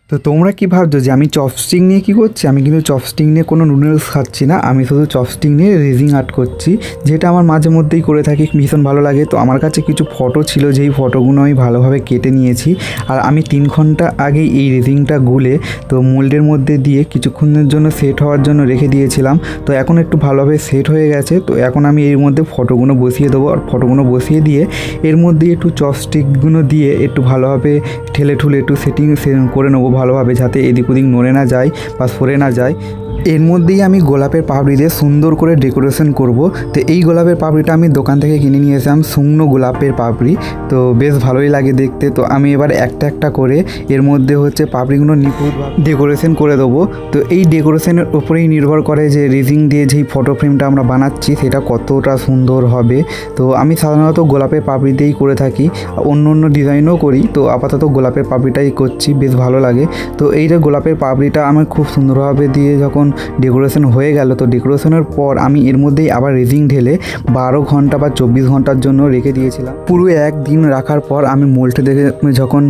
তো তোমরা কি ভাবছো যে আমি চপস্টিক নিয়ে কি করছি? আমি কিন্তু চপস্টিক নিয়ে কোনো নুডলস খাচ্ছি না, আমি শুধু চপস্টিক নিয়ে রেজিং আর্ট করছি, যেটা আমার মাঝে মধ্যেই করে থাকি, ভীষণ ভালো লাগে। তো আমার কাছে কিছু ফটো ছিল, যেই ফটোগুলো আমি ভালোভাবে কেটে নিয়েছি। আর আমি 3 ঘন্টা আগে এই রেজিংটা গুলে তো মোল্ডের মধ্যে দিয়ে কিছুক্ষণের জন্য সেট হওয়ার জন্য রেখে দিয়েছিলাম। তো এখন একটু ভালোভাবে সেট হয়ে গেছে। তো এখন আমি এর মধ্যে ফটোগুলো বসিয়ে দেবো, আর ফটোগুলো বসিয়ে দিয়ে এর মধ্যে একটু চপস্টিকগুলো দিয়ে একটু ভালোভাবে ঠেলে ঠুলে একটু সেটিং করে নেবো ভালোভাবে, যাতে এদিক ওদিক নড়ে না যায় বা সরে না যায়। এর মধ্যেই আমি গোলাপের পাপড়ি দিয়ে সুন্দর করে ডেকোরেশন করব। তো এই গোলাপের পাপড়িটা আমি দোকান থেকে কিনে নিয়ে এসেছিলাম, শুকনো গোলাপের পাপড়ি। তো বেশ ভালোই লাগে দেখতে। তো আমি এবার একটা একটা করে এর মধ্যে হচ্ছে পাপড়িগুলো নিখুঁতভাবে ডেকোরেশন করে দেবো। তো এই ডেকোরেশনের উপরেই নির্ভর করে যে রেজিং দিয়ে যেই ফটো ফ্রেমটা আমরা বানাচ্ছি সেটা কতটা সুন্দর হবে। তো আমি সাধারণত গোলাপের পাপড়ি দিয়েই করে থাকি, অন্য অন্য ডিজাইনও করি। তো আপাতত গোলাপের পাপড়িটাই করছি, বেশ ভালো লাগে। তো এই যে গোলাপের পাপড়িটা আমি খুব সুন্দরভাবে দিয়ে যখন ডেকোরেশন হয়ে গেল, তো ডেকোরেশনের পর আমি এর মধ্যেই আবার রেজিং ঢেলে 12 ঘন্টা বা 24 ঘন্টার জন্য রেখে দিয়েছিলাম। পুরো একদিন রাখার পর আমি মোল্ডে দেখে যখন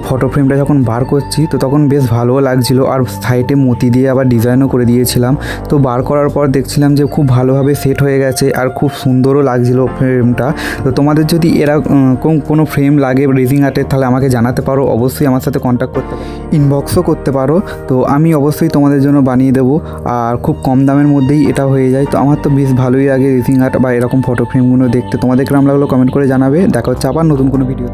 ফটো ফ্রেমটা যখন বার করছি, তো তখন বেশ ভালোও লাগছিলো। আর সাইডে মতি দিয়ে আবার ডিজাইনও করে দিয়েছিলাম। তো বার করার পর দেখছিলাম যে খুব ভালোভাবে সেট হয়ে গেছে আর খুব সুন্দরও লাগছিলো ফ্রেমটা। তো তোমাদের যদি এরকম কোনো ফ্রেম লাগে রেজিং আর্টের, তাহলে আমাকে জানাতে পারো, অবশ্যই আমার সাথে কন্ট্যাক্ট করতে পারো, ইনবক্সও করতে পারো। তো আমি অবশ্যই তোমাদের জন্য বানিয়ে দেবো, আর খুব কম দামের মধ্যেই এটা হয়ে যায়। তো আমার তো বেশ ভালোই লাগে রেজিং আর্ট বা এরকম ফটো ফ্রেমগুলো দেখতে। তোমাদের কেমন লাগলো কমেন্ট করে জানাবে। দেখা হচ্ছে আবার নতুন কোনো ভিডিও।